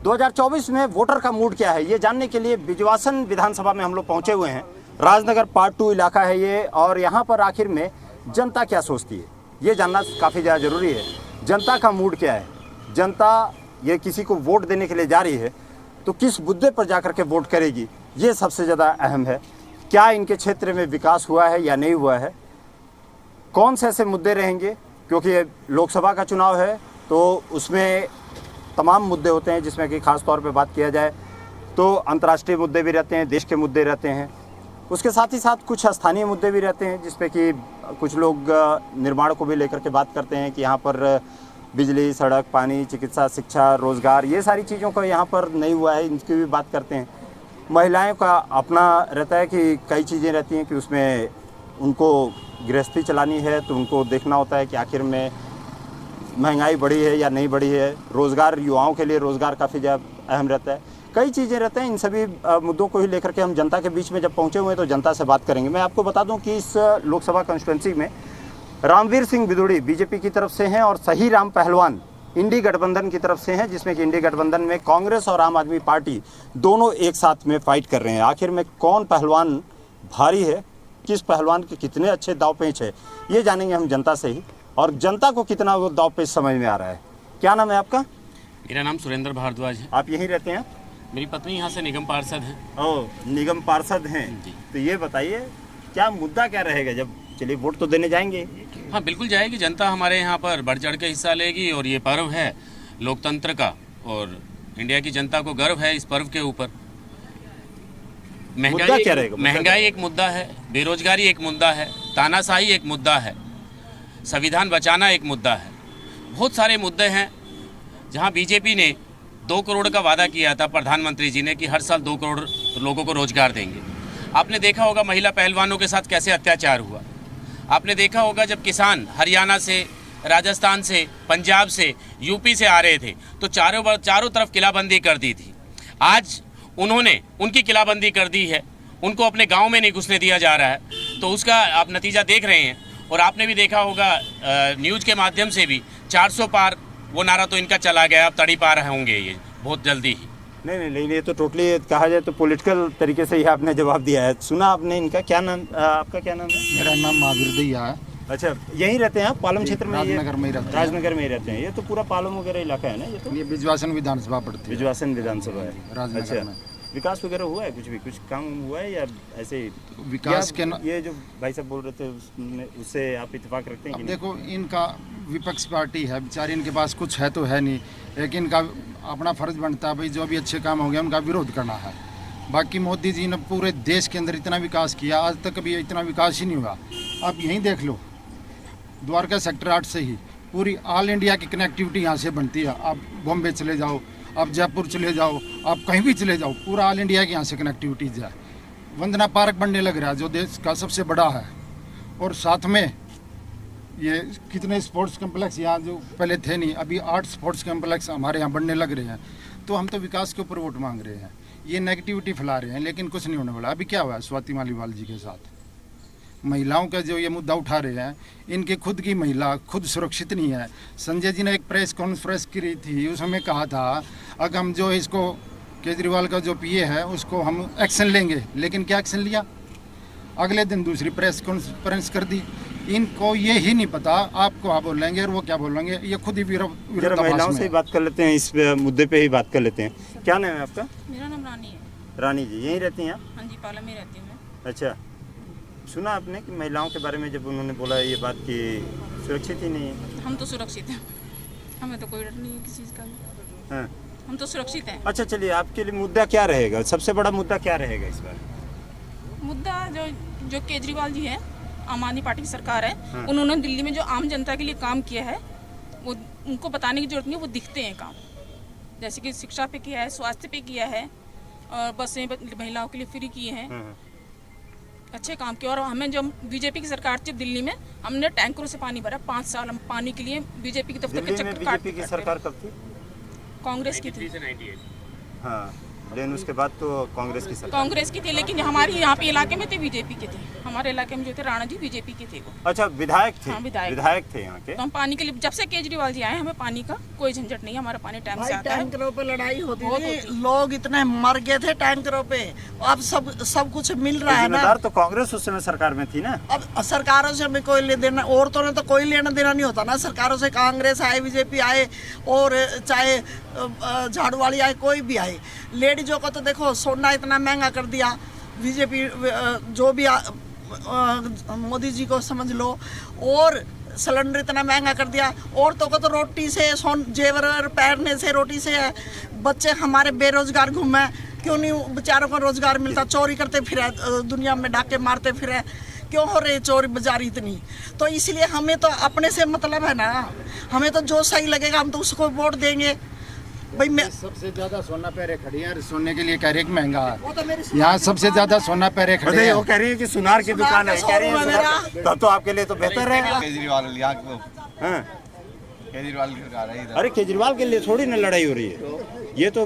2024 में वोटर का मूड क्या है, ये जानने के लिए बिजवासन विधानसभा में हम लोग पहुंचे हुए हैं। राजनगर पार्ट 2 इलाका है ये, और यहाँ पर आखिर में जनता क्या सोचती है ये जानना काफ़ी ज़्यादा ज़रूरी है। जनता का मूड क्या है, जनता ये किसी को वोट देने के लिए जा रही है तो किस मुद्दे पर जाकर के वोट करेगी, ये सबसे ज़्यादा अहम है। क्या इनके क्षेत्र में विकास हुआ है या नहीं हुआ है, कौन से ऐसे मुद्दे रहेंगे, क्योंकि लोकसभा का चुनाव है तो उसमें तमाम मुद्दे होते हैं, जिसमें कि ख़ास तौर पे बात किया जाए तो अंतर्राष्ट्रीय मुद्दे भी रहते हैं, देश के मुद्दे रहते हैं, उसके साथ ही साथ कुछ स्थानीय मुद्दे भी रहते हैं, जिसमें कि कुछ लोग निर्माण को भी लेकर के बात करते हैं कि यहाँ पर बिजली, सड़क, पानी, चिकित्सा, शिक्षा, रोज़गार, ये सारी चीज़ों का यहाँ पर नहीं हुआ है, इनकी भी बात करते हैं। महिलाओं का अपना रहता है कि कई चीज़ें रहती हैं कि उसमें उनको गृहस्थी चलानी है तो उनको देखना होता है कि आखिर में महंगाई बढ़ी है या नहीं बढ़ी है। रोज़गार, युवाओं के लिए रोज़गार काफ़ी ज़्यादा अहम रहता है, कई चीज़ें रहते हैं। इन सभी मुद्दों को ही लेकर के हम जनता के बीच में जब पहुंचे हुए हैं तो जनता से बात करेंगे। मैं आपको बता दूं कि इस लोकसभा कॉन्स्टिट्यूंसी में रामवीर सिंह बिदुड़ी बीजेपी की तरफ से हैं और सही राम पहलवान इंडी गठबंधन की तरफ से हैं, जिसमें कि इंडी गठबंधन में कांग्रेस और आम आदमी पार्टी दोनों एक साथ में फाइट कर रहे हैं। आखिर में कौन पहलवान भारी है, किस पहलवान के कितने अच्छे दाव पेच है, ये जानेंगे हम जनता से ही, और जनता को कितना वो दाव पेच समझ में आ रहा है। क्या नाम है आपका? मेरा नाम सुरेंद्र भारद्वाज है। आप यहीं रहते हैं? मेरी पत्नी यहाँ से निगम पार्षद है। ओह, निगम पार्षद हैं जी। तो ये बताइए क्या मुद्दा क्या रहेगा, जब चलिए वोट तो देने जाएंगे? हाँ, बिल्कुल जाएगी जनता, हमारे यहाँ पर बढ़ चढ़ के हिस्सा लेगी, और ये पर्व है लोकतंत्र का और इंडिया की जनता को गर्व है इस पर्व के ऊपर। मुद्दा क्या रहेगा? महंगाई एक मुद्दा है, बेरोजगारी एक मुद्दा है, तानाशाही एक मुद्दा है, संविधान बचाना एक मुद्दा है। बहुत सारे मुद्दे हैं जहाँ बीजेपी ने 2 करोड़ का वादा किया था प्रधानमंत्री जी ने कि हर साल 2 करोड़ लोगों को रोजगार देंगे। आपने देखा होगा महिला पहलवानों के साथ कैसे अत्याचार हुआ। आपने देखा होगा जब किसान हरियाणा से, राजस्थान से, पंजाब से, यूपी से आ रहे थे तो चारों तरफ किलाबंदी कर दी थी। आज उन्होंने उनकी किलाबंदी कर दी है, उनको अपने गांव में नहीं घुसने दिया जा रहा है, तो उसका आप नतीजा देख रहे हैं। और आपने भी देखा होगा न्यूज़ के माध्यम से भी 400 पार वो नारा तो इनका चला गया, अब तड़ी पार होंगे ये बहुत जल्दी ही। नहीं, ये तो टोटली कहा जाए तो पॉलिटिकल तरीके से ही आपने जवाब दिया है। सुना आपने इनका? क्या नाम, आपका क्या नाम है? मेरा नाम महावीर दैया है। अच्छा, यहीं रहते हैं आप? पालम क्षेत्र में? राजनगर में ही रहते हैं। राजनगर में ही रहते हैं। ये तो पूरा पालम वगैरह इलाका है ना? ये तो ये बिजवासन विधानसभा पड़ती है। बिजवासन विधानसभा है। राजनगर अच्छा, में। विकास वगैरह हुआ है? कुछ काम हुआ है या ऐसे ही? विकास के ये जो भाई साहब बोल रहे थे उससे आप इत्तेफाक रखते हैं कि अब नहीं? देखो, इनका विपक्ष पार्टी है, बेचारी इनके पास कुछ है तो है नहीं, लेकिन इनका अपना फर्ज बनता है भाई जो भी अच्छे काम हो गए उनका विरोध करना है। बाकी मोदी जी ने पूरे देश के अंदर इतना विकास किया, आज तक कभी इतना विकास ही नहीं हुआ। आप यहीं देख लो, द्वारका सेक्टर 8 से ही पूरी ऑल इंडिया की कनेक्टिविटी यहाँ से बनती है। आप बॉम्बे चले जाओ, आप जयपुर चले जाओ, आप कहीं भी चले जाओ, पूरा ऑल इंडिया की यहाँ से कनेक्टिविटी है। वंदना पार्क बनने लग रहा है जो देश का सबसे बड़ा है, और साथ में ये कितने स्पोर्ट्स कम्प्लेक्स यहाँ जो पहले थे नहीं, अभी 8 स्पोर्ट्स कम्प्लेक्स हमारे यहाँ बनने लग रहे हैं। तो हम तो विकास के ऊपर वोट मांग रहे हैं, ये नेगेटिविटी फैला रहे हैं, लेकिन कुछ नहीं होने वाला। अभी क्या हुआ है स्वाति मालीवाल जी के साथ, महिलाओं का जो ये मुद्दा उठा रहे हैं, इनकी खुद की महिला खुद सुरक्षित नहीं है। संजय जी ने एक प्रेस कॉन्फ्रेंस की थी, उसमें कहा था अगर हम जो इसको केजरीवाल का जो पीए है उसको हम एक्शन लेंगे, लेकिन क्या एक्शन लिया? अगले दिन दूसरी प्रेस कॉन्फ्रेंस कर दी। इनको ये ही नहीं पता आपको आप बोलेंगे और वो क्या बोलेंगे, ये खुद ही महिलाओं से ही बात कर लेते हैं, इस मुद्दे पे ही बात कर लेते हैं। क्या नाम है आपका? मेरा नाम रानी है। रानी जी, यहीं रहती हैं आप? हाँ जी, पालम में रहती हूँ मैं। अच्छा, सुना आपने कि महिलाओं के बारे में जब उन्होंने बोला ये बात कि सुरक्षित ही नहीं है? हम तो सुरक्षित हैं, हमें तो कोई डर नहीं है किसी चीज़ का। हाँ। हम तो सुरक्षित हैं। अच्छा, चलिए, आपके लिए मुद्दा क्या रहेगा, सबसे बड़ा मुद्दा क्या रहेगा इस बार? मुद्दा जो केजरीवाल जी है, आम आदमी पार्टी की सरकार है, हाँ। उन्होंने दिल्ली में जो आम जनता के लिए काम किया है वो उनको बताने की जरूरत नहीं, वो दिखते हैं काम। जैसे कि शिक्षा पे किया है, स्वास्थ्य पे किया है, और बसें महिलाओं के लिए फ्री किए हैं। हाँ। अच्छे काम किए। और हमें जो बीजेपी की सरकार थी दिल्ली में, हमने टैंकरों से पानी भरा 5 साल। हम पानी के लिए बीजेपी की दफ्तर के चक्कर काटते बीजेपी की सरकार कब थी? कांग्रेस की थी। हाँ, लेकिन उसके बाद तो कांग्रेस की सरकार। कांग्रेस की थी, लेकिन हमारे यहाँ पे इलाके में थे बीजेपी के थे। हमारे इलाके में जो थे राणा जी बीजेपी के थे वो। अच्छा, विधायक थे? हाँ, विधायक थे यहाँ के। तो हम पानी के लिए, जब से केजरीवाल जी आए, हमें पानी का कोई झंझट नहीं है, हमारा पानी टाइम से आता है। टैंकरों पे लड़ाई होती थी, लोग इतने मर गए थे टैंकरों पे, अब सब कुछ मिल रहा है ना। जिम्मेदार तो कांग्रेस उस समय सरकार में थी ना। अब सरकारों से हमें कोई लेना देना, औरतों ने तो कोई लेना देना नहीं होता ना सरकारों से। कांग्रेस आए, बीजेपी आए, और चाहे झाड़ू वाली आए, कोई भी आए, लेडीजों को तो देखो सोना इतना महंगा कर दिया बीजेपी, जो भी मोदी जी को समझ लो, और सिलेंडर इतना महंगा कर दिया। औरतों को तो रोटी से, जेवर पहनने से, रोटी से है। बच्चे हमारे बेरोजगार घूमे, क्यों नहीं बेचारों को रोजगार मिलता? चोरी करते फिरे, दुनिया में डाके मारते फिरे, क्यों हो रही चोरी बाजारी इतनी? तो इसलिए हमें तो अपने से मतलब है ना, हमें तो जो सही लगेगा हम तो उसको वोट देंगे भाई। मैं सबसे ज्यादा सोना पहरे खड़ी है, सोने के लिए कह रहे महंगा है। वो तो मेरी यहाँ सबसे ज्यादा सोना पहरे खड़े हैं। वो कह रही है कि सुनार की दुकान है, कह रही है मेरा। तब तो आपके लिए तो बेहतर रहेगा। केजरीवाल यहाँ को हाँ। केजरीवाल की सरकार है इधर। अरे केजरीवाल के लिए थोड़ी ना लड़ाई हो रही है, ये तो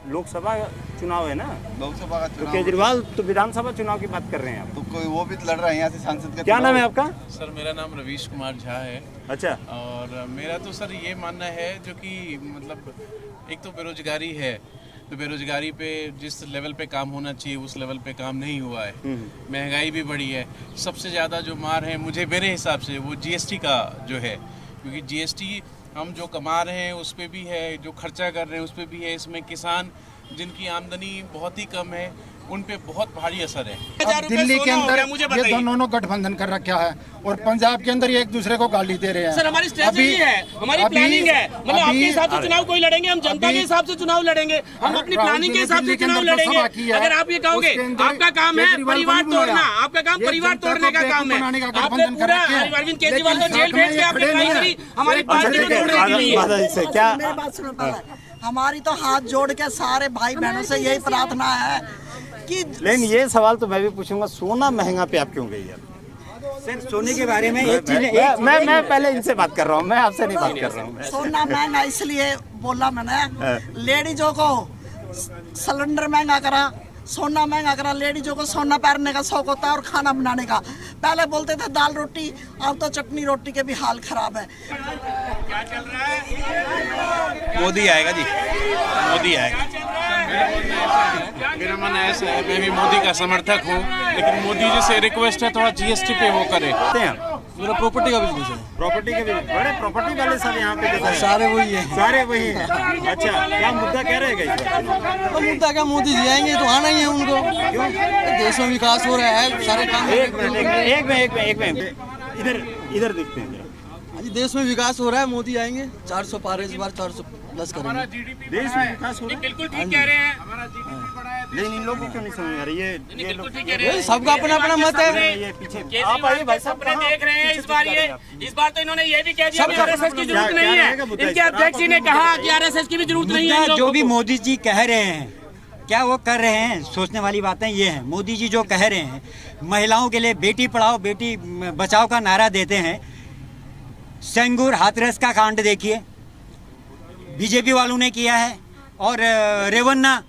लोकसभा चुनाव है ना। लोकसभा का तो चुनाव, केजरीवाल तो विधानसभा चुनाव की बात कर रहे हैं आप। तो कोई वो भी लड़ रहे हैं यहाँ से सांसद का। क्या नाम है आपका? सर मेरा नाम रवीश कुमार झा है। अच्छा। और मेरा तो सर ये मानना है, जो कि मतलब एक तो बेरोजगारी है, तो बेरोजगारी पे जिस लेवल पे काम होना चाहिए उस लेवल पे काम नहीं हुआ है। महंगाई भी बढ़ी है। सबसे ज़्यादा जो मार है मुझे मेरे हिसाब से वो जीएसटी का जो है, क्योंकि जीएसटी हम जो कमा रहे हैं उस पर भी है, जो खर्चा कर रहे हैं उस पर भी है। इसमें किसान जिनकी आमदनी बहुत ही कम है उन पे बहुत भारी असर है। अब दिल्ली के अंदर ये दोनों गठबंधन कर रखा है, और पंजाब के अंदर ये एक दूसरे को गाली दे रहे हैं। सर हमारी स्ट्रेटजी है, हमारी प्लानिंग है, मतलब आपके हिसाब से चुनाव कोई लड़ेंगे, हम जनता के हिसाब से चुनाव लड़ेंगे, हम अपनी प्लानिंग के हिसाब से चुनाव लड़ेंगे। अगर आप ये कहोगे आपका काम है परिवार तोड़ना, आपका काम परिवार तोड़ने का काम है, आपने पूरा अरविंद केजरीवाल को जेल भेज के आपने लड़ाई करी, हमारी पार्टी को तोड़ने के लिए। क्या मेरी बात सुनो पहले। हमारी तो हाथ जोड़ के सारे भाई बहनों से यही प्रार्थना है कि, लेकिन ये सवाल तो मैं भी पूछूंगा, सोना महंगा पे आप क्यों गई है? सर सोने के बारे में एक चीज मैं पहले इनसे बात कर रहा हूँ, मैं आपसे नहीं बात कर रहा हूँ। सोना महंगा इसलिए बोला मैंने, लेडीजों को सिलेंडर महंगा करा, सोना महंगा करा। लेडीजों को सोना पहनने का शौक होता है और खाना बनाने का। पहले बोलते थे दाल रोटी, अब तो चटनी रोटी के भी हाल खराब है। क्या चल रहा है? मोदी आएगा जी, मोदी आएगा। मेरा मन ऐसा है, मैं भी मोदी का समर्थक हूँ, लेकिन मोदी जी से रिक्वेस्ट है थोड़ा जीएसटी पे वो करे। मेरा प्रॉपर्टी का बिजनेस है। प्रॉपर्टी के भी बड़े प्रॉपर्टी वाले सब यहाँ पे देखो, सारे वही है। सारे वही हैं। अच्छा, क्या मुद्दा क्या रहेगा इस बार? तो मुद्दा क्या, मोदी जी आएंगे तो आना ही है उनको। क्यों? देश में विकास हो रहा है, सारे काम एक मिनट इधर देखते हैं। आज देश में विकास हो रहा है, मोदी आएंगे 400 पार इस बार 400 प्लस करेंगे। देश में विकास हो रहा है, बिल्कुल ठीक कह रहे हैं, लेकिन इन लोगों को क्यों नहीं समझ आ रही? ये बिल्कुल ठीक कह रहे हैं। सबका अपना अपना मत है। ये पीछे आप केजरीवाल आइए भाई साहब, अपने देख रहे हैं इस बार इस बार तो इन्होंने ये भी कह दिया कि आरएसएस की जरूरत क्या नहीं है। रहेगा मुद्दा इनके इस बार? अध्यक्ष जी ने कहा कि आरएसएस की भी जरूरत नहीं है। जो भी मोदी जी कह रहे हैं, क्या वो कर रहे हैं? सोचने वाली बातें ये हैं। मोदी जी जो कह रहे हैं, महिलाओं के लिए बेटी पढ़ाओ बेटी बचाओ का नारा देते हैं। सेंगूर हाथरस का कांड देखिए, बीजेपी वालों ने किया है। और रेवन्ना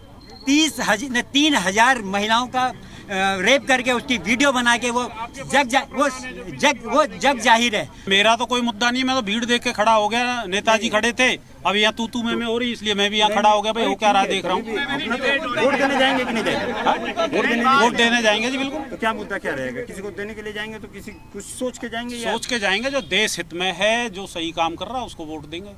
3,000 महिलाओं का रेप करके उसकी वीडियो बना के वो जग जाहिर है। मेरा तो कोई मुद्दा नहीं है, मैं तो भीड़ देख के खड़ा हो गया। नेताजी खड़े थे, अब यहाँ तू में हो रही, इसलिए मैं भी यहाँ खड़ा हो गया। भाई वो क्या रहा देख रहा हूँ। वोट देने जाएंगे कि नहीं जाएंगे? वोट देने जाएंगे जी बिल्कुल। तो क्या मुद्दा क्या रहेगा? किसी को देने के लिए जाएंगे तो किसी कुछ सोच के जाएंगे? सोच के जाएंगे, जो देश हित में है, जो सही काम कर रहा है उसको वोट देंगे।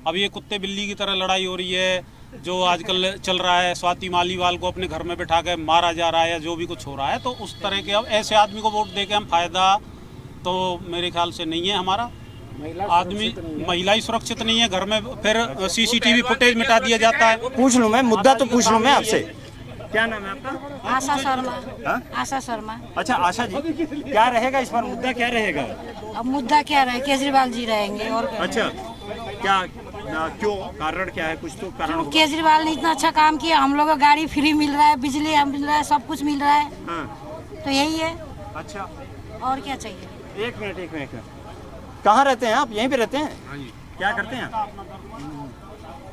अब ये कुत्ते बिल्ली की तरह लड़ाई हो रही है, जो आजकल चल रहा है, स्वाति मालीवाल को अपने घर में बिठा के मारा जा रहा है या जो भी कुछ हो रहा है, तो उस तरह के अब ऐसे आदमी को वोट दे के हम फायदा तो मेरे ख्याल से नहीं है हमारा। आदमी महिला सुरक्षित नहीं है घर में, फिर सीसीटीवी फुटेज मिटा दिया जाता है। पूछ लूँ मैं, मुद्दा तो पूछ लूँ मैं आपसे। क्या नाम है आपका? आशा शर्मा। हाँ? आशा शर्मा। अच्छा आशा जी, क्या रहेगा इस बार मुद्दा, क्या रहेगा? अब मुद्दा क्या रहे, केजरीवाल जी रहेंगे और क्या? अच्छा, क्या क्यों, कारण क्या है? कुछ तो कारण होगा। केजरीवाल ने इतना अच्छा काम किया, हम लोग को गाड़ी फ्री मिल रहा है, बिजली मिल रहा है, सब कुछ मिल रहा है। हाँ। तो यही है। अच्छा, और क्या चाहिए? एक मिनट। कहाँ रहते हैं आप? यहीं पे रहते हैं? हाँ जी। क्या करते हैं आप?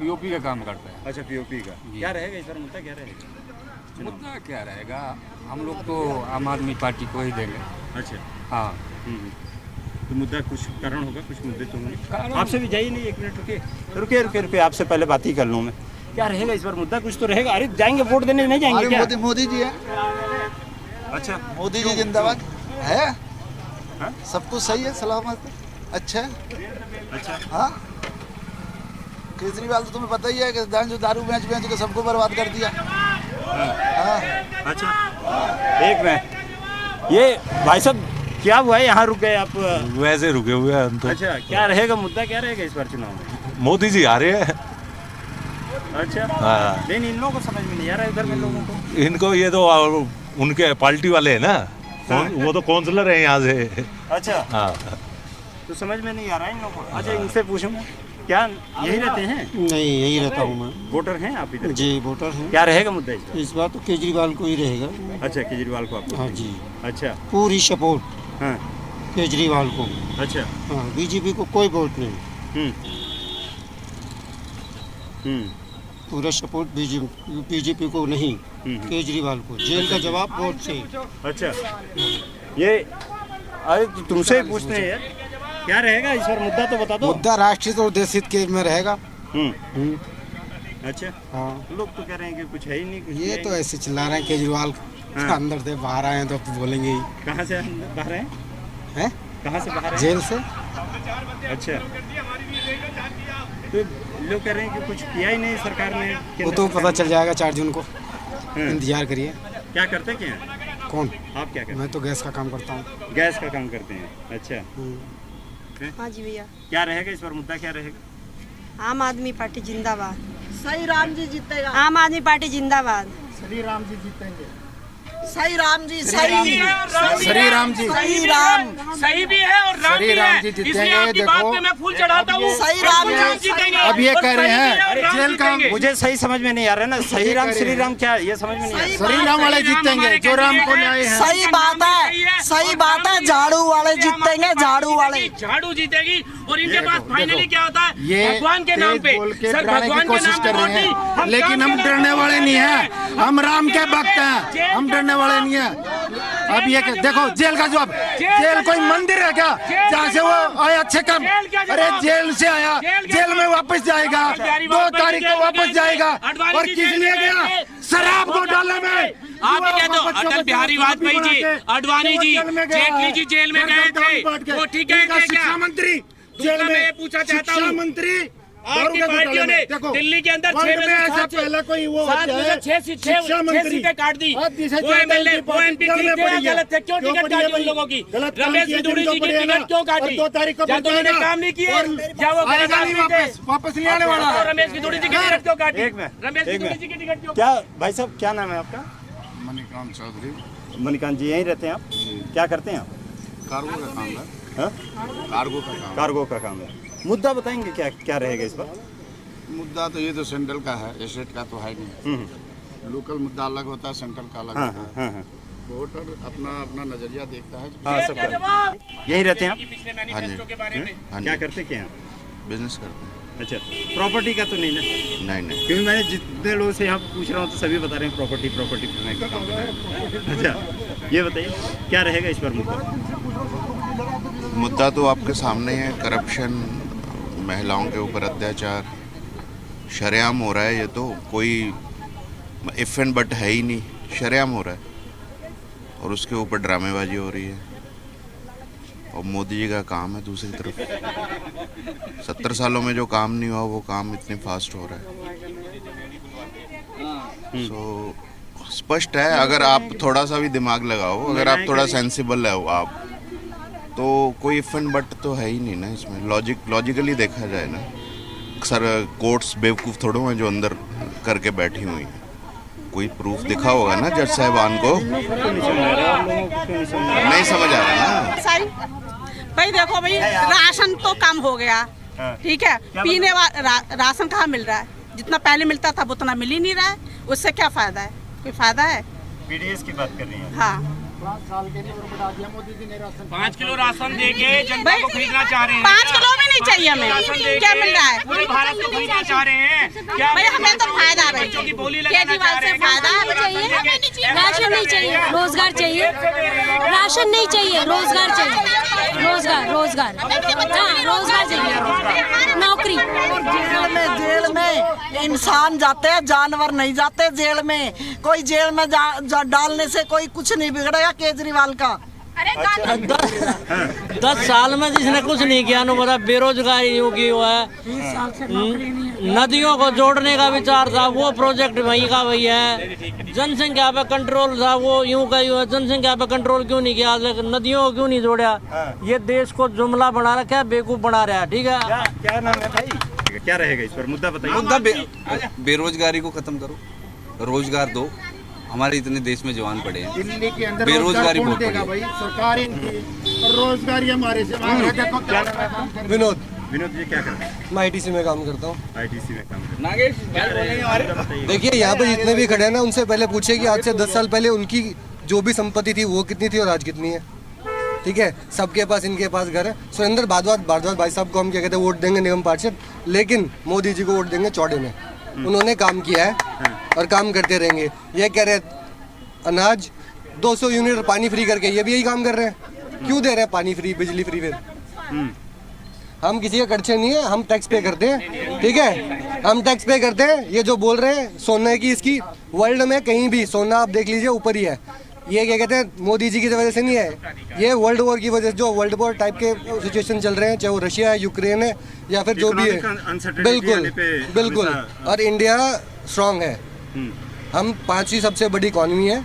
पीओपी का काम करता है। अच्छा, पीओपी का क्या रहेगा इस बार मुद्दा, क्या रहेगा? मुद्दा क्या रहेगा, हम लोग तो आम आदमी पार्टी को ही देंगे। अच्छा, हाँ। तो मुद्दा कुछ कारण होगा, कुछ मुद्दे तो होंगे। आपसे भी जाइए, नहीं 1 मिनट रुकिए, आपसे पहले बात ही कर लूँ मैं। क्या रहेगा इस बार मुद्दा, कुछ तो रहेगा। अरे जाएंगे वोट देने, नहीं जाएंगे क्या? मोदी जी है। अच्छा, मोदी जी जिंदाबाद है। सब कुछ सही है, सलामत, अच्छा है। अच्छा, हाँ। केजरीवाल तो तुम्हें पता ही है कि जो दारू बेच के सबको बर्बाद कर दिया। हाँ। अच्छा, एक मिनट, ये भाई साहब क्या हुआ है, यहाँ रुक गए आप? वैसे रुके हुए हैं हम तो। अच्छा, क्या रहेगा मुद्दा, क्या रहेगा इस बार चुनाव में? मोदी जी आ रहे हैं। अच्छा, हाँ। लेकिन इन लोगों को समझ में नहीं आ रहा है, इधर में लोगों को। इनको ये तो उनके पार्टी वाले हैं ना, वो तो काउंसलर हैं यहाँ से। अच्छा, हाँ, तो समझ में नहीं आ रहा है इन लोगों को। अच्छा, इनसे पूछूंगा, क्या यही रहते हैं? नहीं, यही रहता हूँ मैं। वोटर हैं आप इधर? जी, वोटर हैं। क्या रहेगा मुद्दा इस बार तो केजरीवाल को ही रहेगा। अच्छा, केजरीवाल को आपको? हाँ जी। अच्छा, पूरी सपोर्ट। हाँ, केजरीवाल को। अच्छा, हाँ, बीजेपी को कोई वोट नहीं। पूरा सपोर्ट बीजेपी को नहीं, केजरीवाल को। जेल का जवाब वोट से। अच्छा, ये अरे तो तुमसे ही पूछते हैं यार, क्या रहेगा इस बार मुद्दा, तो बता दो। मुद्दा राष्ट्रीय और देश हित के में रहेगा। अच्छा, हाँ। लोग तो कह रहे हैं कि कुछ है ही नहीं, कुछ ये तो ऐसे चिल्ला रहे हैं केजरीवाल अंदर से बाहर आए हैं तो अब तो बोलेंगे ही। कहाँ से बाहर हैं? हैं? कहाँ से बाहर? जेल से। अच्छा, तो लोग कह रहे हैं कि कुछ किया ही नहीं सरकार ने। वो तो पता चल जाएगा 4 जून को, इंतजार करिए। क्या करते क्या? कौन? आप क्या करते? मैं तो गैस का काम करता हूँ। गैस का काम करते हैं। अच्छा, हाँ जी भैया। क्या रहेगा इस बार मुद्दा, क्या रहेगा? आम आदमी पार्टी जिंदाबाद। सही राम जी जीतेगा। आम आदमी पार्टी जिंदाबाद। श्री राम जी जीतेंगे। सही राम जी, सही राम जी, सही राम, सही भी है और राम भी है, इसलिए आपकी बात पे मैं फूल चढ़ाता हूँ। सही राम जी जीतेंगे। अब ये कह रहे हैं जेल का, मुझे सही समझ में नहीं आ रहा है ना, सही राम श्री राम क्या, ये समझ में नहीं आ रहा। श्री राम वाले जीतेंगे जो राम को लाए हैं। सही बात है, सही बात है। झाड़ू वाले जीतेंगे, झाड़ू वाले। झाड़ू जीतेगी और इनके पास फाइनली क्या होता है, ये भगवान के नाम पे सर भगवान की कोशिश कर रहे हैं, लेकिन हम डरने वाले नहीं हैं, हम राम के भक्त हैं, हम डरने वाले नहीं हैं। अब ये देखो जेल का जवाब, जेल कोई मंदिर है क्या जहाँ से वो आए अच्छे काम? अरे जेल से आया, जेल में वापस जाएगा, 2 तारीख को वापस जाएगा, और किस लिए गया? शराब घोटाले में। आप क्या तो अटल बिहारी वाजपेयी जी, अडवाणी जी, जेटली जी जेल में गए थे, वो ठीक है क्या? शिक्षा मंत्री जेल में पूछा चाहता हूँ, मंत्री आपकी पार्टियों ने दिल्ली के अंदर 6 सीटें काट दी। वो एमएलए, वो एमपी गलत थे, क्यों टिकट काटी उन लोगों की? रमेश बिदुड़ी जी की टिकट क्यों काटी? क्या तो उन्होंने काम नहीं किए? क्या वो वापस नहीं आने वाला? रमेश बिदुड़ी जी की टिकट क्यों काटी? रमेश बिदुड़ी जी की टिकट क्यों? क्या भाई साहब, क्या नाम है आपका? मणिकांत चौधरी। मणिकांत जी, यहीं रहते हैं आप? क्या करते हैं आप? कार्गो का काम है। कार्गो का काम है। मुद्दा बताएंगे क्या, क्या रहेगा इस बार? मुद्दा तो ये तो सेंट्रल का है, स्टेट का तो है नहीं। लोकल मुद्दा अलग होता है, सेंट्रल का अलग होता है। वोटर अपना अपना नजरिया देखता है। हाँ, सब यही रहते हैं आप? हाँ जी। क्या करते क्या? बिजनेस करते हैं। अच्छा, प्रॉपर्टी का तो नहीं ना? नहीं, क्योंकि मैंने जितने लोगों से यहाँ पूछ रहा हूँ तो सभी बता रहे हैं प्रॉपर्टी का काम कर रहे हैं। अच्छा, ये बताइए क्या रहेगा इस बार मुद्दा? मुद्दा तो आपके सामने है, करप्शन, महिलाओं के ऊपर अत्याचार शरेआम हो रहा है। ये तो कोई इफ एंड बट है ही नहीं, शरेआम हो रहा है और उसके ऊपर ड्रामेबाजी हो रही है। और मोदी जी का काम है दूसरी तरफ। 70 सालों में जो काम नहीं हुआ वो काम इतने फास्ट हो रहा है। सो स्पष्ट है, अगर आप थोड़ा सा भी दिमाग लगाओ, अगर आप थोड़ा सेंसिबल है आप, तो कोई इफ एंड बट तो है ही नहीं ना इसमें। लॉजिकली देखा जाए ना, सर कोर्ट्स बेवकूफ़ थोड़े हैं जो अंदर करके बैठी हुई हैं। कोई प्रूफ दिखा होगा ना जज साहिबान को, नहीं समझ आ रहा ना। भाई देखो भाई, राशन तो कम हो गया, ठीक है, पीने वाला राशन कहाँ मिल रहा है? जितना पहले मिलता था उतना मिल ही नहीं रहा है। उससे क्या फायदा है? कोई फायदा है? पीडीएस की बात कर रही हैं? हाँ, 5 साल के लिए और बढ़ा दिया मोदी जी ने राशन। 5 किलो राशन देके जनता को खरीदना चाह रहे हैं। 5 किलो भी नहीं चाहिए हमें। क्या मिल रहा है? पूरे भारत को खरीदना चाह रहे हैं। क्या भाई हमें तो फायदा है, बच्चों की बोली लगाना चाह रहे हैं। फायदा चाहिए, राशन नहीं चाहिए, रोजगार चाहिए। राशन नहीं चाहिए, रोजगार चाहिए। रोजगार रोजगार हाँ, रोजगार चाहिए, नौकरी। जेल में इंसान जाते हैं, जानवर नहीं जाते जेल में। कोई जेल में डालने से कोई कुछ नहीं बिगड़ेगा केजरीवाल का। 10 साल में जिसने कुछ नहीं किया ना, बता बेरोजगारी यूँ की हुआ है। नदियों को जोड़ने का विचार था, वो प्रोजेक्ट वहीं का वही है। जनसंख्या पे कंट्रोल था, वो यूँ का यूँ है। जनसंख्या पे कंट्रोल क्यों नहीं किया, नदियों को क्यों नहीं जोड़ा? ये देश को जुमला बना रखा है, बेवकूफ बना रहा है। ठीक है, क्या नाम है भाई, क्या रहेगा इस पर मुद्दा बताइए? मुद्दा बेरोजगारी को खत्म करो, रोजगार दो। हमारे इतने देश में जवान पड़े हैं, दिल्ली के अंदर बेरोजगारी बहुत देगा भाई, सरकार इनकी रोजगारी हमारे से मांग रहे हैं। विनोद जी क्या करते हैं? मैं आईटीसी में काम करता हूँ। आईटीसी में काम करते हैं। देखिए यहाँ पे जितने भी खड़े हैं ना, उनसे पहले पूछे कि आज से 10 साल पहले उनकी जो भी संपत्ति थी वो कितनी थी और आज कितनी है। ठीक है, सबके पास इनके पास घर है। सुरेंद्र भारद्वाज भाई साहब को हम क्या कहते हैं, वोट देंगे निगम पार्षद, लेकिन मोदी जी को वोट देंगे चौड़े में। उन्होंने काम किया है और काम करते रहेंगे। ये कह रहे अनाज 200 यूनिट पानी फ्री करके, ये भी यही काम कर रहे हैं। क्यों दे रहे हैं पानी फ्री, बिजली फ्री? फिर हम किसी के कड़छे नहीं है, हम टैक्स पे करते हैं। ठीक है, हम टैक्स पे करते हैं। ये जो बोल रहे हैं सोने की, इसकी वर्ल्ड में कहीं भी सोना आप देख लीजिए ऊपर ही है। ये क्या कहते हैं, मोदी जी की वजह से नहीं है, ये वर्ल्ड वॉर की वजह से, जो वर्ल्ड वॉर टाइप के सिचुएशन चल रहे हैं, चाहे वो रशिया है, यूक्रेन है, या फिर जो भी है। बिल्कुल बिल्कुल। और इंडिया स्ट्रांग है। हम 5वीं सबसे बड़ी इकॉनमी है,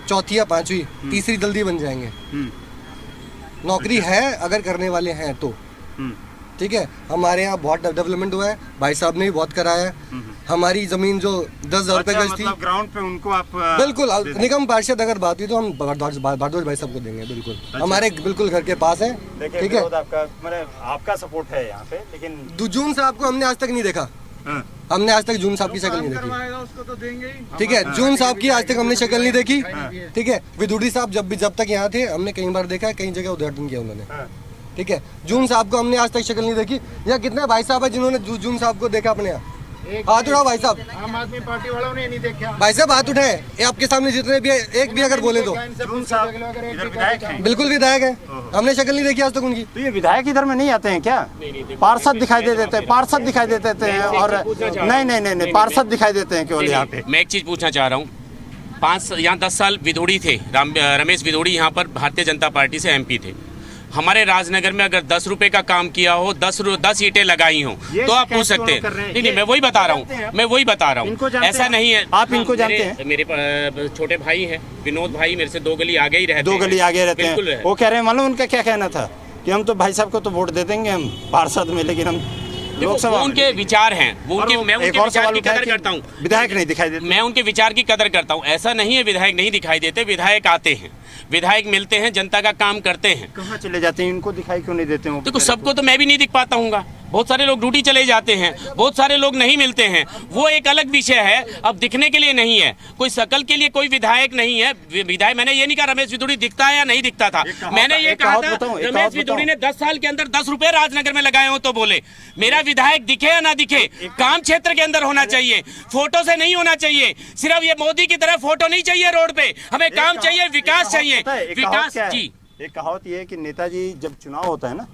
4थी या 5वीं, तीसरी जल्दी बन जाएंगे। नौकरी है अगर करने वाले हैं तो। ठीक है, हमारे यहाँ बहुत डेवलपमेंट हुआ है, भाई साहब ने भी बहुत कराया है। हमारी जमीन जो 10,000 रुपए गज थी, ग्राउंड पे उनको आप बिल्कुल निगम पार्षद अगर बात हुई तो हम भारद्वाज भाई साहब को देंगे। बिल्कुल हमारे बिल्कुल घर के पास है। ठीक है, आपका सपोर्ट है यहाँ पे, लेकिन जून साहब को हमने आज तक नहीं देखा। हमने आज तक जून साहब की शक्ल नहीं देखी। ठीक है, जून साहब की आज तक हमने शक्ल नहीं देखी। ठीक है, विदुड़ी साहब जब तक यहाँ थे हमने कई बार देखा है, कई जगह उद्घाटन किया उन्होंने। ठीक है, जून साहब को हमने आज तक शक्ल नहीं देखी। या कितने भाई साहब है जिन्होंने जून साहब को देखा अपने यहाँ? हाथ उठाओ भाई साहब। आम आदमी पार्टी वालों ने नहीं देखा। भाई साहब हाथ उठाए, ये आपके सामने जितने भी है, एक भी अगर बोले तो। बिल्कुल विधायक है, हमने शक्ल नहीं देखी आज तक उनकी। तो ये विधायक इधर में नहीं आते हैं क्या? पार्षद दिखाई दे देते हैं, पार्षद दिखाई दे देते हैं। और नहीं, पार्षद दिखाई देते हैं केवल यहाँ पे। मैं एक चीज़ पूछना चाह रहा हूँ, यहाँ 10 साल विदोड़ी थे, रमेश विदोड़ी यहाँ पर भारतीय जनता पार्टी से MP थे। हमारे राजनगर में अगर 10 रुपए का काम किया हो, 10 ईंटें लगाई हो, तो आप पूछ सकते हैं। नहीं, मैं वही बता रहा हूँ, ऐसा नहीं है। आप इनको जानते हैं? मेरे छोटे भाई हैं, विनोद भाई, मेरे से 2 गली आगे ही रहते हैं। 2 गली आगे रहते हैं। वो कह रहे हैं, मालूम उनका क्या कहना था कि हम तो भाई साहब को तो वोट दे देंगे हम पार्षद में, लेकिन हम लोकसभा। उनके विचार हैं, मैं उनके विचार की कदर करता हूँ। विधायक नहीं दिखाई देते, मैं उनके विचार की कदर करता हूँ। ऐसा नहीं है विधायक नहीं दिखाई देते, विधायक आते हैं, विधायक मिलते हैं, जनता का काम करते हैं। कहाँ चले जाते हैं, इनको दिखाई क्यों नहीं देते? देखो, सबको तो मैं भी नहीं दिख पाता हूँ। बहुत सारे लोग ड्यूटी चले जाते हैं, बहुत सारे लोग नहीं मिलते हैं, वो एक अलग विषय है। अब दिखने के लिए नहीं है, कोई शकल के लिए कोई विधायक नहीं है। विधायक, मैंने ये नहीं कहा रमेश विदुड़ी दिखता है या नहीं दिखता था, मैंने ये कहा था रमेश विदुड़ी ने 10 साल के अंदर 10 रुपए राजनगर में लगाए हो तो बोले। मेरा विधायक दिखे या ना दिखे, काम क्षेत्र के अंदर होना चाहिए, फोटो से नहीं होना चाहिए। सिर्फ ये मोदी की तरह फोटो नहीं चाहिए रोड पे, हमें काम चाहिए, विकास चाहिए। विकास जी, एक कहावत ये है कि नेताजी जब चुनाव होता है ना,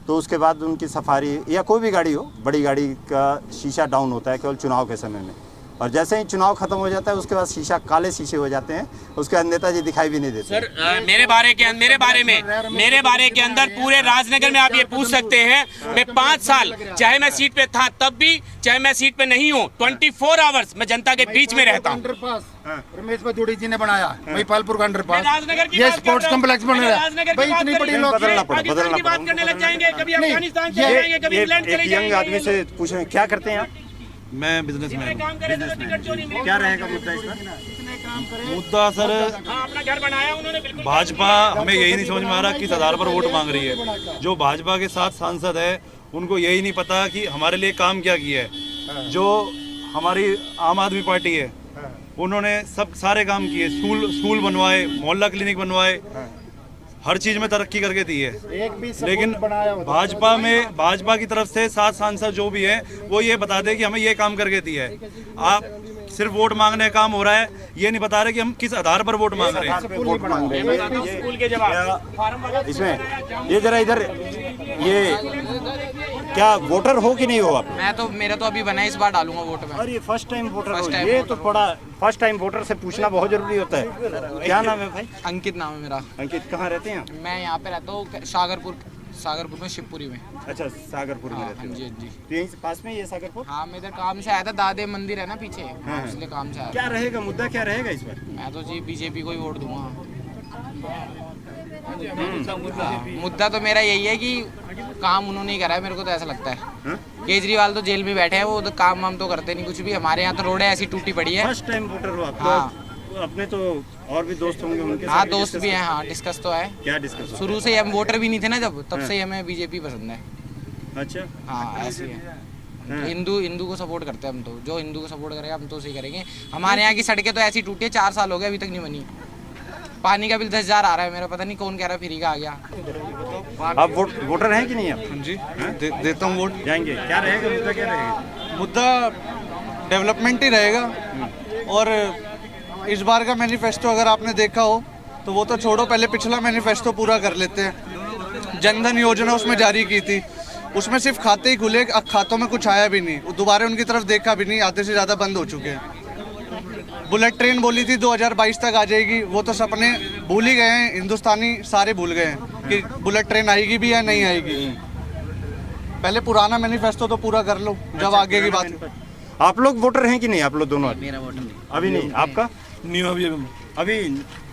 तो उसके बाद उनकी सफारी या कोई भी गाड़ी हो, बड़ी गाड़ी का शीशा डाउन होता है केवल चुनाव के समय में। और जैसे ही चुनाव खत्म हो जाता है उसके बाद शीशा काले शीशे हो जाते हैं, उसके बाद नेताजी दिखाई भी नहीं देते। सर मेरे बारे के अंदर पूरे राजनगर में आप ये पूछ सकते हैं, मैं 5 साल चाहे मैं सीट पे था तब भी, चाहे मैं सीट पे नहीं हूँ, 24 आवर्स मैं जनता के बीच में रहता हूँ। रमेश विदुड़ी जी ने बनाया वही पालपुर का अंडरपास, ये स्पोर्ट्स कॉम्प्लेक्स बन रहा है भाई। इतनी बड़ी लोग बदलना बात करने लग जाएंगे, कभी अफगानिस्तान चले जाएंगे, कभी इंग्लैंड चले जाएंगे। यंग आदमी से पूछें क्या करते हैं आप? मैं बिजनेसमैन हूँ। क्या रहेगा मुद्दा इसका? मुद्दा सर, अपना घर बनाया उन्होंने। भाजपा हमें यही नहीं समझ में आ रहा किस आधार पर वोट मांग रही है। जो भाजपा के साथ सांसद है उनको यही नहीं पता कि हमारे लिए काम क्या किया है। जो हमारी आम आदमी पार्टी है उन्होंने सब सारे काम किए, स्कूल बनवाए, मोहल्ला क्लिनिक बनवाए, हर चीज में तरक्की करके दी है। लेकिन भाजपा की तरफ से 7 सांसद जो भी हैं वो ये बता दे कि हमें ये काम करके दिया है। आप सिर्फ वोट मांगने का काम हो रहा है, ये नहीं बता रहे कि हम किस आधार पर वोट मांग रहे हैं। स्कूल के जवाब इसमें ये जरा इधर, ये क्या वोटर हो कि नहीं हो आप? मैं तो, मेरा तो अभी बना है, इस बार डालूंगा वोट में। अरे फर्स्ट टाइम वोटर हो, ये तो थोड़ा फर्स्ट टाइम वोटर से पूछना बहुत जरूरी होता है। क्या नाम है भाई? अंकित नाम है मेरा। अंकित कहाँ रहते हैं? मैं यहाँ पे रहता हूँ सागरपुर में, शिवपुरी में। अच्छा, सागरपुर में रहते हैं। जी जी। तो यहीं से पास में ये सागरपुर? हाँ, मैं इधर काम से आया था, दादे मंदिर है ना पीछे, इसलिए काम से आया। क्या रहेगा मुद्दा, क्या रहेगा इस बार? मैं तो जी बीजेपी को ही वोट दूंगा। मुद्दा तो मेरा यही है कि काम उन्होंने ही करा है, मेरे को तो ऐसा लगता है। केजरीवाल तो जेल में बैठे हैं, वो तो काम वाम तो करते नहीं कुछ भी। हमारे यहाँ तो रोड ऐसी टूटी पड़ी है। फर्स्ट टाइम वोटर हो आप? हाँ। अपने तो और भी दोस्त होंगे उनके साथ? हाँ, दोस्त भी हैं। हाँ, डिस्कस तो है। क्या डिस्कस? शुरू से हम वोटर भी नहीं थे ना जब, तब से हमें बीजेपी पसंद है। अच्छा। हाँ, ऐसी है। हिंदू को सपोर्ट करते हैं हम तो, जो हिंदू को सपोर्ट करेगा हम तो उसे करेंगे। हमारे यहाँ की सड़कें तो ऐसी टूटी है, 4 साल हो गए अभी तक नहीं बनी। पानी का बिल 10,000 आ रहा है मेरा, पता नहीं कौन कह रहा है फ्री का आ गया। आप वोटर हैं कि नहीं आप? जी, देता हूँ वोट। जाएंगे? क्या रहेगा मुद्दा, क्या रहेगा? मुद्दा डेवलपमेंट ही रहेगा। और इस बार का मैनिफेस्टो अगर आपने देखा हो तो वो तो छोड़ो, पहले पिछला मैनिफेस्टो पूरा कर लेते हैं। जनधन योजना उसमें जारी की थी, उसमें सिर्फ खाते ही खुले, अब खातों में कुछ आया भी नहीं। दोबारा उनकी तरफ देखा भी नहीं, आधे से ज़्यादा बंद हो चुके हैं। बुलेट ट्रेन बोली थी 2022 तक आ जाएगी, वो तो सपने भूल ही गए हैं। हिंदुस्तानी सारे भूल गए हैं कि बुलेट ट्रेन आएगी भी या नहीं आएगी। पहले पुराना मैनिफेस्टो तो पूरा कर लो, जब आगे की बात। आप लोग वोटर हैं कि नहीं? आप लोग दोनों? मेरा वोटर नहीं। अभी नहीं? आपका नहीं? अभी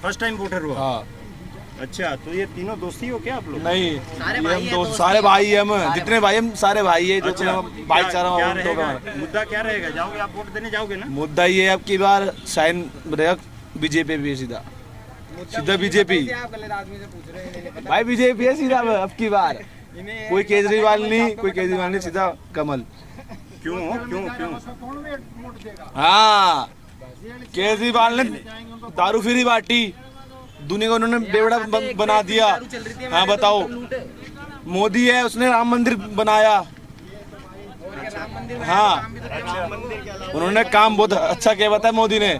फर्स्ट टाइम वोटर हुआ? हाँ। अच्छा, तो ये तीनों दोस्ती हो क्या आप लोग? नहीं, हम दोस्त सारे भाई हैं, हम जितने भाई हम सारे भाई है। जो भाईचारा मुद्दा क्या रहेगा? जाओगे आप वोट देने, जाओगे ना? मुद्दा ये है अब की बार साइन रहेगा बीजेपी भी, सीधा बीजेपी भाई, बीजेपी है सीधा अब की बार। कोई केजरीवाल नहीं, सीधा कमल। क्यों? हाँ, केजरीवाल ने दारू फ्री बांटी, दुनिया को उन्होंने बेवड़ा बना दिया। हाँ बताओ, मोदी है, उसने राम मंदिर बनाया। हाँ, उन्होंने काम बहुत अच्छा किया, बताया मोदी ने।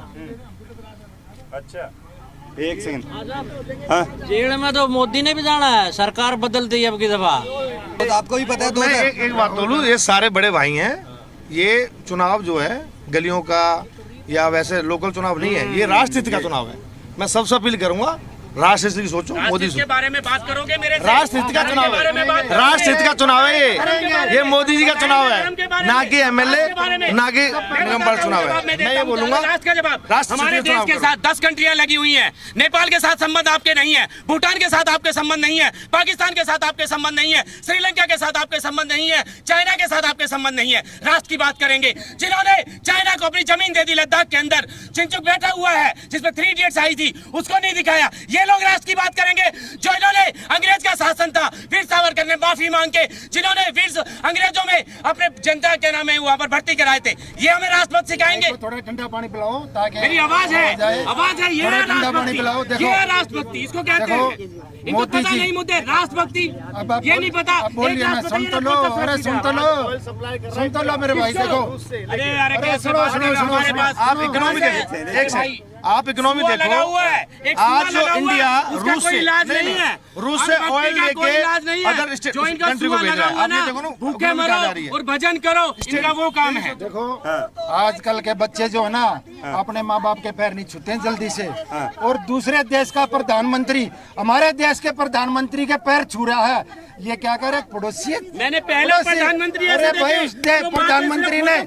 अच्छा, एक सेकंड। हाँ? जेल में तो मोदी ने भी जाना है, सरकार बदलती है अब की दफा। तो आपको भी पता है। एक बात बोलूं, ये सारे बड़े भाई हैं। ये चुनाव जो है गलियों का या वैसे लोकल चुनाव नहीं है, ये राष्ट्र हित का चुनाव है। मैं सबसे अपील करूंगा, राष्ट्र हित की सोचो, मोदी के बारे में बात करोगे मेरे से? राष्ट्र हित का चुनाव है, राष्ट्र हित का चुनाव है ये मोदी जी का चुनाव है, ना कि एमएलए, ना कि निगम पार्षद चुनाव है। मैं ये बोलूंगा, राष्ट्र का जवाब। हमारे देश के साथ 10 कंट्रियां लगी हुई हैं। नेपाल के साथ संबंध आपके नहीं है, भूटान के साथ आपके संबंध नहीं है, पाकिस्तान के साथ आपके संबंध नहीं है, श्रीलंका के साथ आपके संबंध नहीं है, चाइना के साथ आपके संबंध नहीं है। राष्ट्र की बात करेंगे, जिन्होंने चाइना को अपनी जमीन दे दी लद्दाख के अंदर, चिंचुक बैठा हुआ है जिसमें 3 इडियट्स आई थी, उसको नहीं दिखाया। ये लोग राष्ट्र की बात करेंगे जो इन्होंने अंग्रेज का शासन था, वीर सावरकर ने माफी मांग के, जिन्होंने वीर अंग्रेजों में अपने जनता के नाम वहां पर भर्ती कराए थे, ये हमें राष्ट्रभक्त सिखाएंगे। थोड़ा ठंडा पानी पिलाओ ताकि मेरी आवाज है, ये राष्ट्रभक्ति, ये राष्ट्रभक्ति इसको कहते हैं। इनको पता नहीं मुद्दे राष्ट्रभक्ति, ये नहीं पता। सुन तो लो, अरे सुन तो लो मेरे भाई, देखो। अरे सुनो, आप इकोनॉमी देखो, एक सेकंड, आप इकोनॉमी देखो। आज जो इंडिया रूस से ऑयल लेके अदर कंट्री को भेज रहा है, आपने देखो ना, भूखे मरो और भजन करो, इनका वो काम है। देखो, आजकल के बच्चे जो है ना, अपने माँ बाप के पैर नहीं छूते हैं जल्दी से, और दूसरे देश का प्रधानमंत्री हमारे देश के प्रधानमंत्री के पैर छू रहा है। ये क्या करे, पड़ोसी? मैंने पहले प्रधानमंत्री, अरे भाई, उस प्रधानमंत्री ने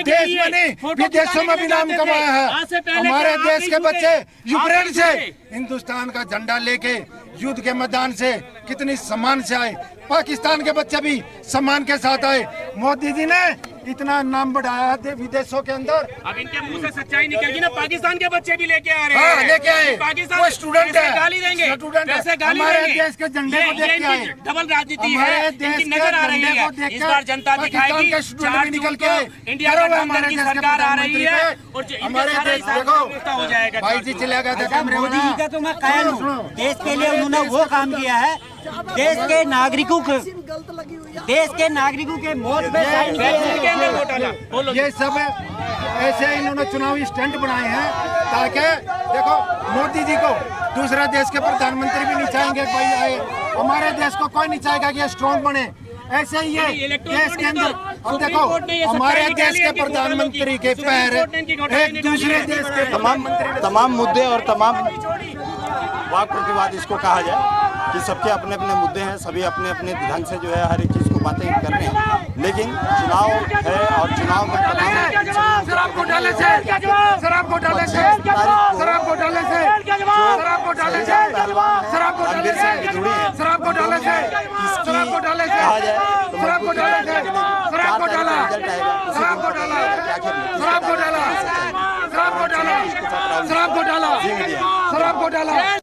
देश में नहीं विदेशों में भी नाम कमाया है। हमारे देश के बच्चे यूक्रेन से हिंदुस्तान का झंडा लेके युद्ध के मैदान से कितनी सम्मान से आए, पाकिस्तान के बच्चे भी सम्मान के साथ आए। मोदी जी ने इतना नाम बढ़ाया है विदेशों के अंदर। अब इनके मुंह से सच्चाई निकलेगी ना, पाकिस्तान के बच्चे भी लेके आ रहे हाँ, हैं। लेके आए। पाकिस्तान वो स्टूडेंट है, गाली देंगे, स्टूडेंट है। कैसे गाली हमारे देंगे? देश के झंडे को देख के आए। डबल राजनीति है, हमारे इनकी देश के नजर आ रही झंडे है। को देख इस के बार जनता पाकिस्तान दिखाएगी। के स्टूडेंट 4 भी निकल जून के आए। को इंडिया गर्व है गठबंधन हमारे की देश के सरकार आ रही प्रधानमंत्री है पे। और हमारे सारा देश हिसाब देखो हो जाएगा। भाई जी चले गए थे कैमरे मोदी जी का तो मैं कायल हूँ। देश के लिए उन्होंने वो काम किया है, देश के नागरिकों के मौत पे साइन किए। ये सब ऐसे इन्होंने चुनावी स्टंट बनाए हैं ताकि देखो मोदी जी को दूसरे देश के प्रधानमंत्री भी नहीं चाहेंगे भाई आए, हमारे देश को कोई नहीं चाहेगा कि ये स्ट्रॉन्ग बने। ऐसे ही ये देश के अंदर अब देखो हमारे देश के प्रधानमंत्री के पैर एक दूसरे देश के तमाम मुद्दे और तमाम वाक प्रतिवाद इसको कहा जाए कि सबके अपने अपने मुद्दे हैं, सभी अपने अपने ढंग से जो है हर एक चीज़ को बातें कर रहे हैं, लेकिन चुनाव है और चुनाव में शराब घोटाले से शराब घोटाले से शराब घोटाले से शराब घोटाले से शराब घोटाले से शराब घोटाले से शराब घोटाले से शराब घोटाले से शराब घोटाला शराब घोटाला शराब घोटाला शराब घोटाला शराब घोटाला शराब घोटाला शराब घोटाला